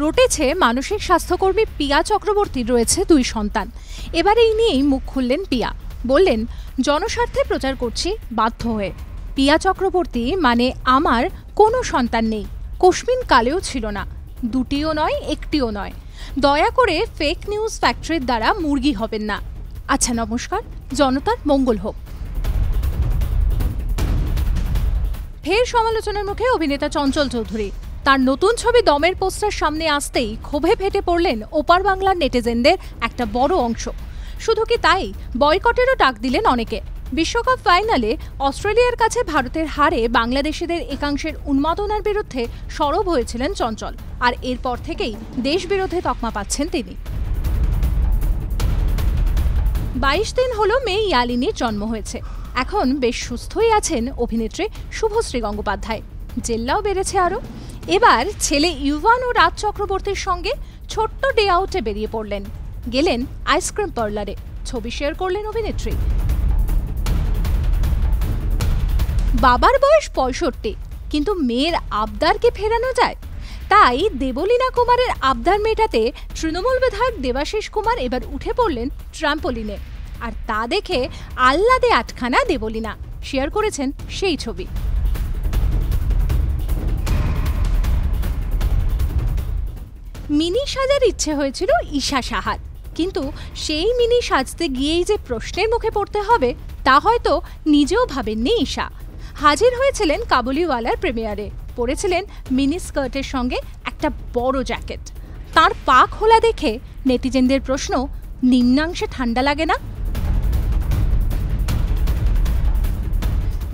রটেছে মানসিক স্বাস্থ্যকর্মী পিয়া চক্রবর্তীর রয়েছে 2 সন্তান। এবার এই নিয়েই মুখ খুললেন পিয়া। বললেন, জনস্বার্থে প্রচার করছি বাধ্য হয়ে। পিয়া চক্রবর্তী মানে আমার কোনো সন্তান নেই, কোশমিন কালেও ছিল না, 2টিও নয়, 1টিও নয়। দয়া করে ফেক নিউজ ফ্যাক্টরির দ্বারা মুরগি হবেন না। আচ্ছা, নমস্কার, জনতার মঙ্গল হোক। ফের সমালোচনার মুখে অভিনেতা চঞ্চল চৌধুরী। তার নতুন ছবি দমের পোস্টার সামনে আসতেই ক্ষোভে ফেটে পড়লেন ওপার বাংলার নেটিজেনদের একটা বড় অংশ। শুধু কি তাই, বয়কটেরও ডাক দিলেন অনেকে। বিশ্বকাপ ফাইনালে অস্ট্রেলিয়ার কাছে ভারতের হারে বাংলাদেশিদের একাংশের উন্মাদনার বিরুদ্ধে সরব হয়েছিলেন চঞ্চল, আর এরপর থেকেই দেশবিরোধী তকমা পাচ্ছেন তিনি। 22 দিন হলো মেয়ে ইয়ালিনীর জন্ম হয়েছে। এখন বেশ সুস্থই আছেন অভিনেত্রী শুভশ্রী গঙ্গোপাধ্যায়। জেল্লাও বেড়েছে আরও। এবার ছেলে ইউভান ও রাজ চক্রবর্তীর সঙ্গে ছোট্ট ডে আউটে বেরিয়ে পড়লেন। গেলেন আইসক্রিম পার্লারে, ছবি শেয়ার করলেন অভিনেত্রী। বাবার বয়স 65, কিন্তু মেয়ের আবদার কি ফেরানো যায়? তাই দেবলীনা কুমারের আবদার মেটাতে তৃণমূল বিধায়ক দেবাশিস কুমার এবার উঠে পড়লেন ট্রাম্পোলিনে। আর তা দেখে আহ্লাদে আটখানা দেবলীনা। শেয়ার করেছেন সেই ছবি। মিনি সাজার ইচ্ছে হয়েছিল ঈশা সাহার, কিন্তু সেই মিনি সাজতে গিয়েই যে প্রশ্নের মুখে পড়তে হবে তা হয়তো নিজেও ভাবেননি ঈশা। হাজির হয়েছিলেন কাবুলিওয়ালার প্রিমিয়ারে, পরেছিলেন মিনি স্কার্টের সঙ্গে একটা বড় জ্যাকেট। তার পা খোলা দেখে নেটিজেনদের প্রশ্ন, নিম্নাংশে ঠান্ডা লাগে না?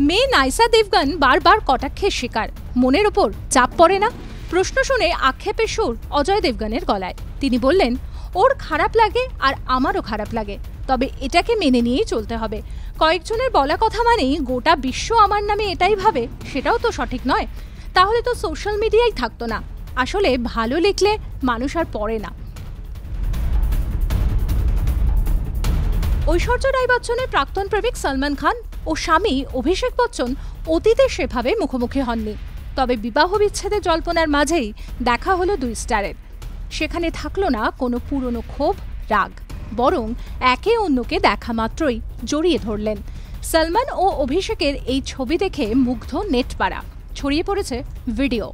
মেয়ে নাইসা দেবগন বারবার কটাক্ষের শিকার, মনের ওপর চাপ পড়ে না? প্রশ্ন শুনে আক্ষেপের সুর অজয় দেবগনের গলায়। তিনি বললেন, ওর খারাপ লাগে আর আমারও খারাপ লাগে, তবে এটাকে মেনে নিয়েই চলতে হবে। কয়েকজনের বলা কথা মানেই গোটা বিশ্ব আমার নামে এটাই ভাবে, সেটাও তো সঠিক নয়। তাহলে তো সোশ্যাল মিডিয়াই থাকতো না। আসলে ভালো লিখলে মানুষ আর পড়ে না। ঐশ্বর্য রায় বচ্চনের প্রাক্তন প্রেমিক সলমান খান ও স্বামী অভিষেক বচ্চন অতীতে সেভাবে মুখোমুখি হননি। তবে বিবাহ বিচ্ছেদের জল্পনার মাঝেই দেখা হলো 2 স্টারের। সেখানে থাকলো না কোনো পুরনো ক্ষোভ, রাগ, বরং একে অন্যকে দেখা মাত্রই জড়িয়ে ধরলেন। সলমান ও অভিষেকের এই ছবি দেখে মুগ্ধ নেটপাড়া। ছড়িয়ে পড়েছে ভিডিও।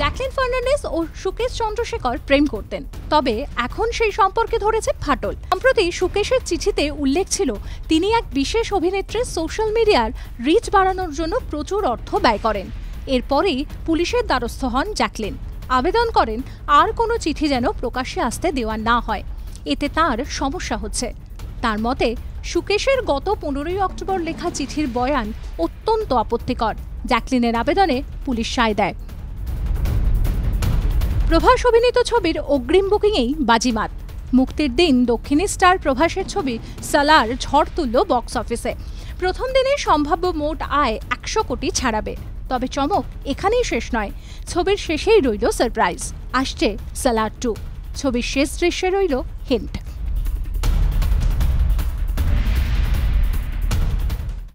জ্যাকলিন ফার্নান্ডেজ ও সুকেশ চন্দ্রশেখর প্রেম করতেন, তবে এখন সেই সম্পর্কে ধরেছে ফাটল। সম্প্রতি সুকেশের চিঠিতে উল্লেখ ছিল তিনি এক বিশেষ অভিনেত্রীর সোশ্যাল মিডিয়ার রিচ বাড়ানোর জন্য প্রচুর অর্থ ব্যয় করেন। এরপরেই পুলিশের দ্বারস্থ হন জ্যাকলিন। আবেদন করেন আর কোনো চিঠি যেন প্রকাশ্যে আসতে দেওয়া না হয়, এতে তাঁর সমস্যা হচ্ছে। তার মতে সুকেশের গত 15 অক্টোবর লেখা চিঠির বয়ান অত্যন্ত আপত্তিকর। জ্যাকলিনের আবেদনে পুলিশ সায় দেয়। প্রভাস অভিনীত ছবির অগ্রিম বুকিংয়েই বাজিমাত। মুক্তির দিন দক্ষিণী স্টার প্রভাসের ছবি সালার ঝড় তুলল বক্স অফিসে। প্রথম দিনে সম্ভাব্য মোট আয় 100 কোটি ছাড়াবে। তবে চমক এখানেই শেষ নয়, ছবির শেষেই রইল সারপ্রাইজ। আসছে সালার 2। ছবির শেষ দৃশ্যে রইল হিন্ট।